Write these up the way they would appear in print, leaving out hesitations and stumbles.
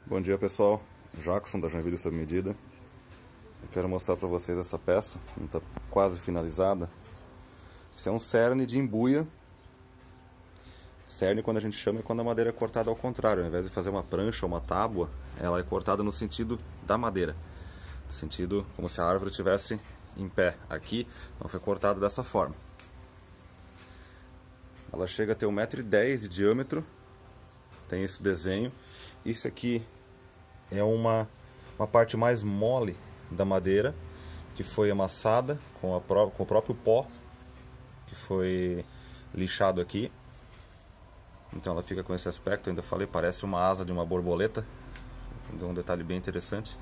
Bom dia pessoal, Jackson da Joinville Sob Medida. Eu quero mostrar para vocês essa peça, está quase finalizada. Isso é um cerne de embuia. Cerne, quando a gente chama, é quando a madeira é cortada ao contrário. Ao invés de fazer uma prancha ou uma tábua, ela é cortada no sentido da madeira, no sentido como se a árvore estivesse em pé. Aqui não foi cortada dessa forma. Ela chega a ter 1,10 m de diâmetro. Tem esse desenho. Isso aqui é uma parte mais mole da madeira, que foi amassada com o próprio pó, que foi lixado aqui. Então ela fica com esse aspecto, ainda falei, parece uma asa de uma borboleta. Um detalhe bem interessante.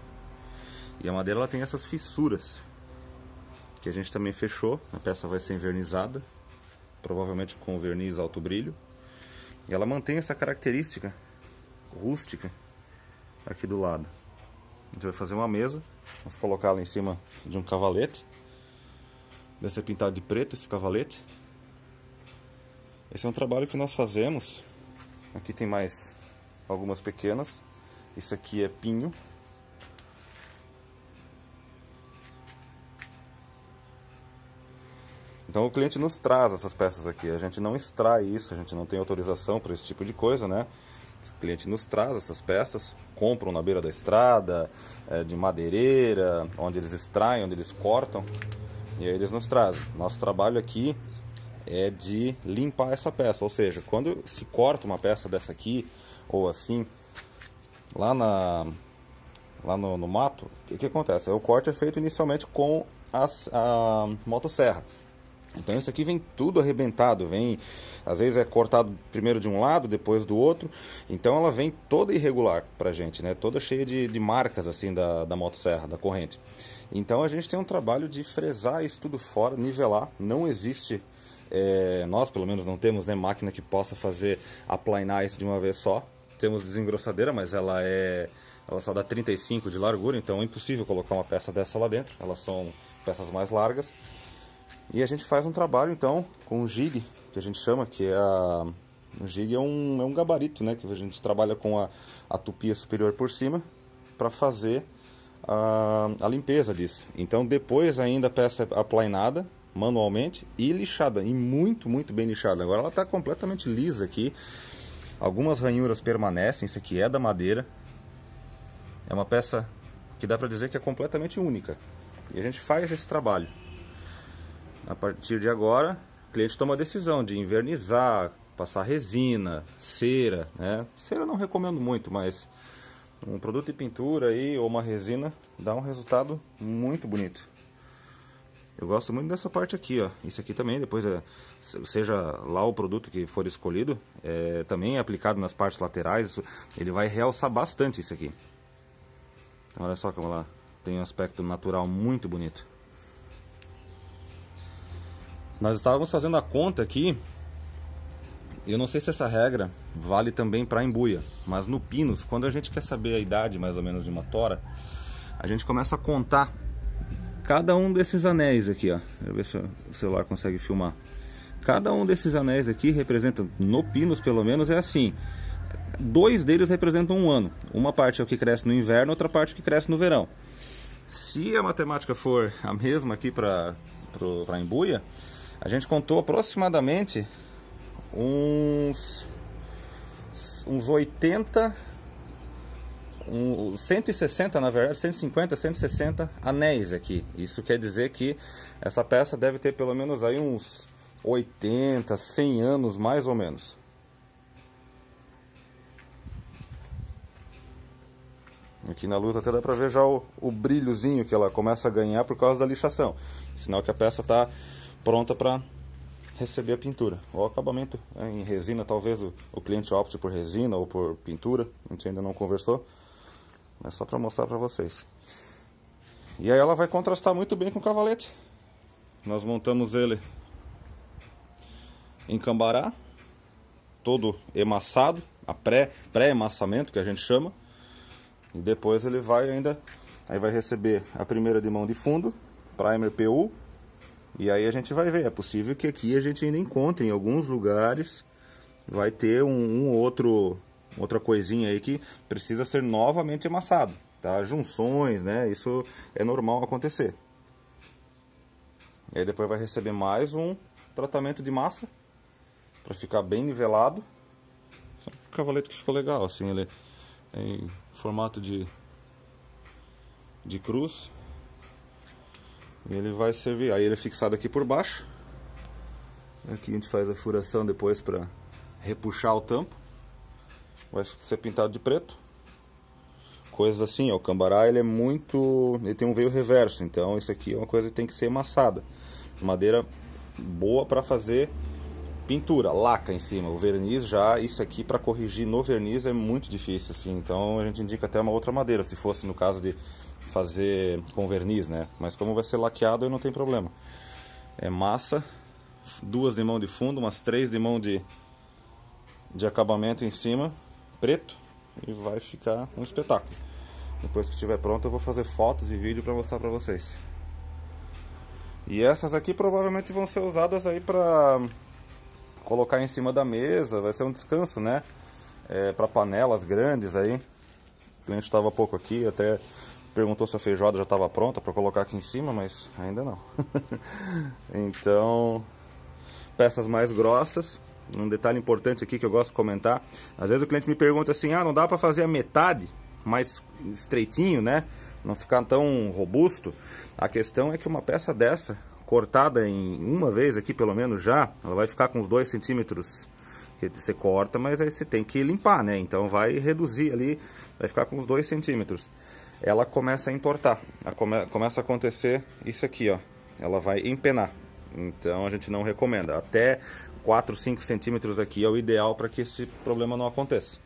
E a madeira ela tem essas fissuras, que a gente também fechou. A peça vai ser envernizada, provavelmente com verniz alto brilho. E ela mantém essa característica rústica aqui do lado. A gente vai fazer uma mesa, vamos colocá-la em cima de um cavalete. Vai ser pintado de preto esse cavalete. Esse é um trabalho que nós fazemos. Aqui tem mais algumas pequenas. Isso aqui é pinho. Então o cliente nos traz essas peças aqui. A gente não extrai isso, a gente não tem autorização para esse tipo de coisa, né? O cliente nos traz essas peças, compram na beira da estrada, de madeireira, onde eles extraem, onde eles cortam, e aí eles nos trazem. Nosso trabalho aqui é de limpar essa peça, ou seja, quando se corta uma peça dessa aqui, ou assim, lá no mato, o que acontece? O corte é feito inicialmente com a motosserra. Então isso aqui vem tudo arrebentado, às vezes é cortado primeiro de um lado, depois do outro. Então ela vem toda irregular pra gente, né? Toda cheia de marcas assim da motosserra, da corrente. Então a gente tem um trabalho de fresar isso tudo fora, nivelar. Não existe, nós pelo menos não temos, né, máquina que possa fazer aplainar isso de uma vez só. Temos desengrossadeira, mas ela só dá 35 de largura, então é impossível colocar uma peça dessa lá dentro. Elas são peças mais largas. E a gente faz um trabalho então com o jig, que a gente chama, que é o jig é um gabarito, né, que a gente trabalha com a tupia superior por cima para fazer a limpeza disso. Então depois ainda a peça é aplainada manualmente e lixada, e muito bem lixada. Agora ela está completamente lisa aqui. Algumas ranhuras permanecem, isso aqui é da madeira. É uma peça que dá para dizer que é completamente única. E a gente faz esse trabalho. A partir de agora, o cliente toma a decisão de invernizar, passar resina, cera, né? Cera eu não recomendo muito, mas um produto de pintura aí, ou uma resina, dá um resultado muito bonito. Eu gosto muito dessa parte aqui, ó. Isso aqui também, depois, seja lá o produto que for escolhido, também é aplicado nas partes laterais. Ele vai realçar bastante isso aqui. Então, olha só como ela tem um aspecto natural muito bonito. Nós estávamos fazendo a conta aqui. Eu não sei se essa regra vale também para embuia, mas no pinus, quando a gente quer saber a idade mais ou menos de uma tora, a gente começa a contar cada um desses anéis aqui, ó. Deixa eu ver se o celular consegue filmar. Cada um desses anéis aqui representa, no pinus pelo menos, é assim. 2 deles representam um ano. Uma parte é o que cresce no inverno, outra parte é o que cresce no verão. Se a matemática for a mesma aqui para embuia, a gente contou aproximadamente uns 80, 160 na verdade, 150, 160 anéis aqui. Isso quer dizer que essa peça deve ter pelo menos aí uns 80, 100 anos mais ou menos. Aqui na luz até dá para ver já o brilhozinho que ela começa a ganhar por causa da lixação. Sinal que a peça está pronta para receber a pintura. O acabamento em resina, talvez o cliente opte por resina ou por pintura. A gente ainda não conversou, mas só para mostrar para vocês. E aí ela vai contrastar muito bem com o cavalete. Nós montamos ele em cambará, todo emassado, a pré-emassamento que a gente chama. E depois ele vai vai receber a primeira de mão de fundo, primer PU. E aí a gente vai ver, é possível que aqui a gente ainda encontre em alguns lugares, vai ter um outro outra coisinha aí que precisa ser novamente amassado, tá? Junções, né? Isso é normal acontecer. E aí depois vai receber mais um tratamento de massa para ficar bem nivelado. O cavalete que ficou legal, assim, ele é em formato de cruz. E ele vai servir, aí ele é fixado aqui por baixo. Aqui a gente faz a furação depois para repuxar o tampo. Vai ser pintado de preto. Coisas assim, ó, o cambará ele é muito... ele tem um veio reverso, então isso aqui é uma coisa que tem que ser amassada. Madeira boa para fazer pintura, laca em cima. O verniz já, isso aqui para corrigir no verniz é muito difícil, assim. Então a gente indica até uma outra madeira, se fosse no caso de fazer com verniz, né? Mas como vai ser laqueado, não tem problema. É massa, 2 de mão de fundo, umas 3 de mão de acabamento em cima, preto, e vai ficar um espetáculo. Depois que estiver pronto eu vou fazer fotos e vídeo para mostrar para vocês. E essas aqui provavelmente vão ser usadas aí para colocar em cima da mesa, vai ser um descanso, né? Para panelas grandes aí. O cliente estava há pouco aqui, até perguntou se a feijoada já estava pronta para colocar aqui em cima, mas ainda não. Então, peças mais grossas. Um detalhe importante aqui que eu gosto de comentar, às vezes o cliente me pergunta assim, não dá para fazer a metade mais estreitinho, né? Não ficar tão robusto. A questão é que uma peça dessa, cortada em uma vez aqui pelo menos já, ela vai ficar com uns 2 centímetros que você corta, mas aí você tem que limpar, né? Então vai reduzir ali, vai ficar com uns 2 centímetros. Ela começa a entortar, começa a acontecer isso aqui, ó. Ela vai empenar, então a gente não recomenda. Até 4, 5 centímetros aqui é o ideal para que esse problema não aconteça.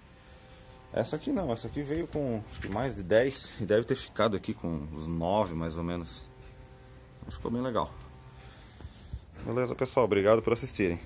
Essa aqui não, essa aqui veio com acho que mais de 10 e deve ter ficado aqui com uns 9 mais ou menos. Ficou bem legal. Beleza, pessoal, obrigado por assistirem.